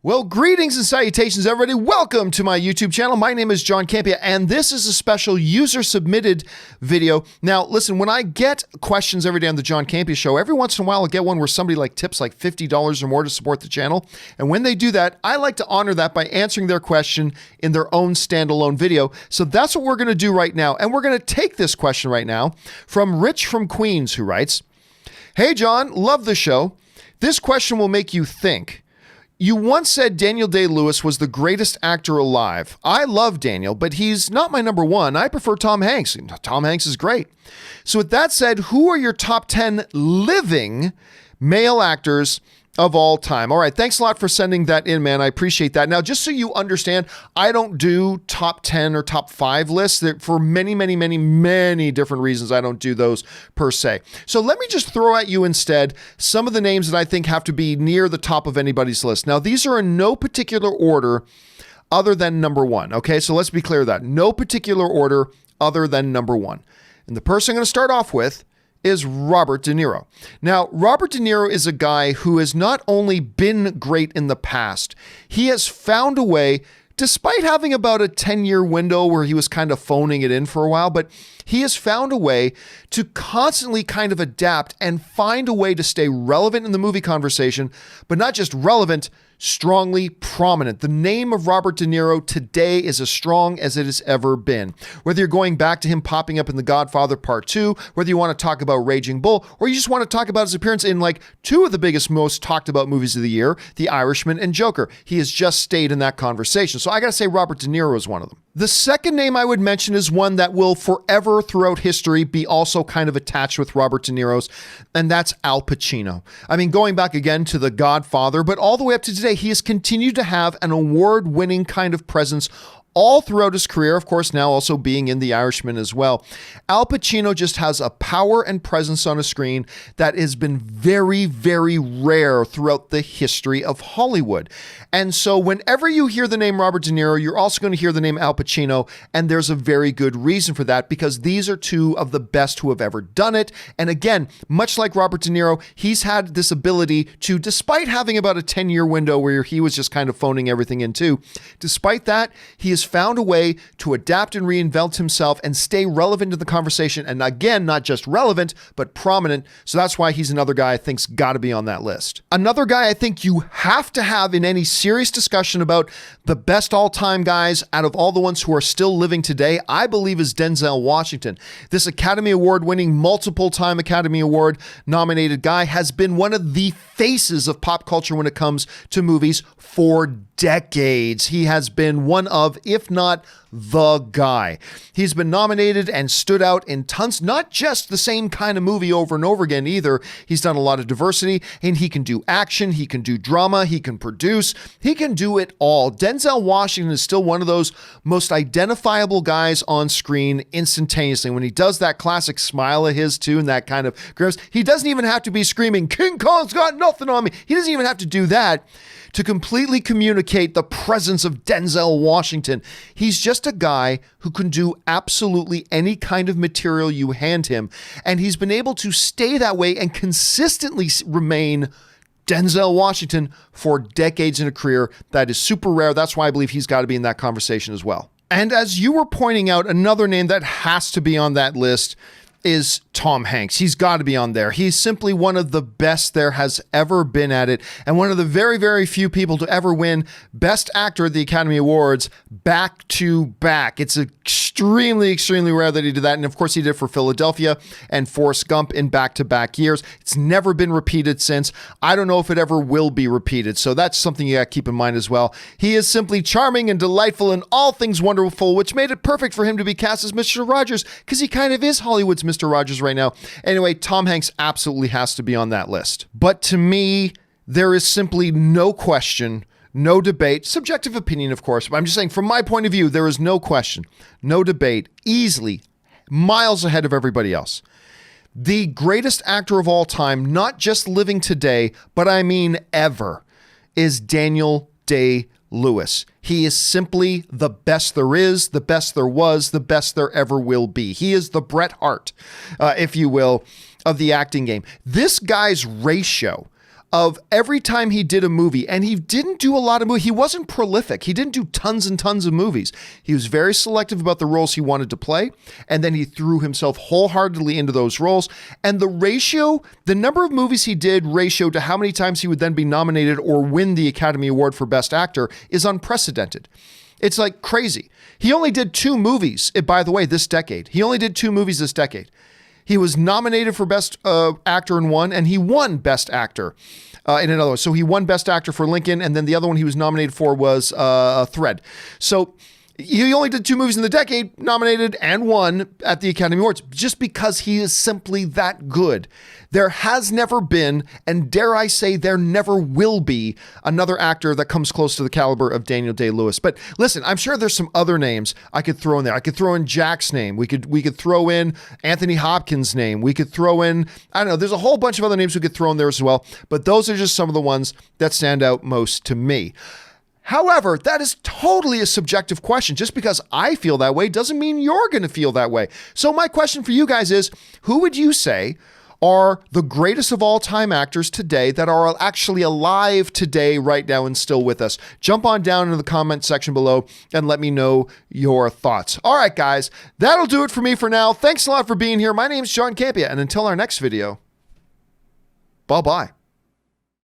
Well, greetings and salutations, everybody. Welcome to my YouTube channel. My name is John Campea, and this is a special user-submitted video. Now, listen, when I get questions every day on the John Campea Show, every once in a while I'll get one where somebody tips $50 or more to support the channel. And when they do that, I like to honor that by answering their question in their own standalone video. So that's what we're going to do right now. And we're going to take this question right now from Rich from Queens, who writes, "Hey, John, love the show. This question will make you think. You once said Daniel Day-Lewis was the greatest actor alive. I love Daniel, but he's not my number one. I prefer Tom Hanks. Tom Hanks is great. So with that said, who are your top 10 living male actors of all time?" All right, thanks a lot for sending that in, man. I appreciate that. Now, just so you understand, I don't do top 10 or top 5 lists. For many different reasons, I don't do those per se. So let me just throw at you instead some of the names that I think have to be near the top of anybody's list. Now, these are in no particular order other than number one, okay? So let's be clear that. No particular order other than number one. And the person I'm going to start off with is Robert De Niro. Now, Robert De Niro is a guy who has not only been great in the past, he has found a way, despite having about a 10-year window where he was kind of phoning it in for a while, but he has found a way to constantly kind of adapt and find a way to stay relevant in the movie conversation, but not just relevant, strongly prominent. The name of Robert De Niro today is as strong as it has ever been. Whether you're going back to him popping up in The Godfather Part 2, whether you want to talk about Raging Bull, or you just want to talk about his appearance in two of the biggest, most talked about movies of the year, The Irishman and Joker. He has just stayed in that conversation. So I got to say Robert De Niro is one of them. The second name I would mention is one that will forever throughout history be also kind of attached with Robert De Niro's, and that's Al Pacino. I mean, going back again to The Godfather, but all the way up to today, he has continued to have an award-winning kind of presence all throughout his career, of course, now also being in The Irishman as well. Al Pacino just has a power and presence on a screen that has been very rare throughout the history of Hollywood. And so whenever you hear the name Robert De Niro, you're also going to hear the name Al Pacino, and there's a very good reason for that, because these are two of the best who have ever done it. And again, much like Robert De Niro, he's had this ability to, despite having about a 10-year window where he was just kind of phoning everything in too, despite that, he has found a way to adapt and reinvent himself and stay relevant to the conversation. And again, not just relevant, but prominent. So that's why he's another guy I think's got to be on that list. Another guy I think you have to have in any serious discussion about the best all-time guys out of all the ones who are still living today, I believe, is Denzel Washington. This Academy Award winning, multiple-time Academy Award nominated guy has been one of the faces of pop culture when it comes to movies for decades. He has been one of, if not the guy. He's been nominated and stood out in tons, not just the same kind of movie over and over again either. He's done a lot of diversity, and he can do action, he can do drama, he can produce, he can do it all. Denzel Washington is still one of those most identifiable guys on screen instantaneously. When he does that classic smile of his too, and that kind of grimace, he doesn't even have to be screaming, "King Kong's got nothing on me." He doesn't even have to do that to completely communicate the presence of Denzel Washington. He's just a guy who can do absolutely any kind of material you hand him, and he's been able to stay that way and consistently remain Denzel Washington for decades in a career that is super rare. That's why I believe he's got to be in that conversation as well. And as you were pointing out, another name that has to be on that list is Tom Hanks. He's got to be on there. He's simply one of the best there has ever been at it, and one of the very few people to ever win Best Actor at the Academy Awards back to back. It's extremely rare that he did that, and of course he did for Philadelphia and Forrest Gump in back-to-back years. It's never been repeated since. I don't know if it ever will be repeated, so that's something you got to keep in mind as well. He is simply charming and delightful and all things wonderful, which made it perfect for him to be cast as Mr. Rogers, because he kind of is Hollywood's Mr. Rogers right now. Anyway, Tom Hanks absolutely has to be on that list. But to me, there is simply no question, no debate, subjective opinion, of course, but I'm just saying from my point of view, there is no question, no debate, easily miles ahead of everybody else. The greatest actor of all time, not just living today, but I mean ever, is Daniel Day-Lewis. He is simply the best there is, the best there was, the best there ever will be. He is the Bret Hart, if you will, of the acting game. This guy's ratio of every time he did a movie, and he didn't do a lot of movies. He wasn't prolific. He didn't do tons and tons of movies. He was very selective about the roles he wanted to play, and then he threw himself wholeheartedly into those roles. And the ratio, the number of movies he did ratio to how many times he would then be nominated or win the Academy Award for Best Actor is unprecedented. It's like crazy. He only did 2 movies, by the way, this decade. He only did 2 movies this decade. He was nominated for Best Actor in one, and he won Best Actor in another one. So he won Best Actor for Lincoln, and then the other one he was nominated for was Thread. So he only did 2 movies in the decade, nominated and won at the Academy Awards, just because he is simply that good. There has never been, and dare I say, there never will be, another actor that comes close to the caliber of Daniel Day-Lewis. But listen, I'm sure there's some other names I could throw in there. I could throw in Jack's name. We could throw in Anthony Hopkins' name. We could throw in, I don't know, there's a whole bunch of other names we could throw in there as well. But those are just some of the ones that stand out most to me. However, that is totally a subjective question. Just because I feel that way doesn't mean you're going to feel that way. So my question for you guys is, who would you say are the greatest of all time actors today that are actually alive today right now and still with us? Jump on down into the comment section below and let me know your thoughts. All right, guys, that'll do it for me for now. Thanks a lot for being here. My name's John Campea, and until our next video, bye-bye.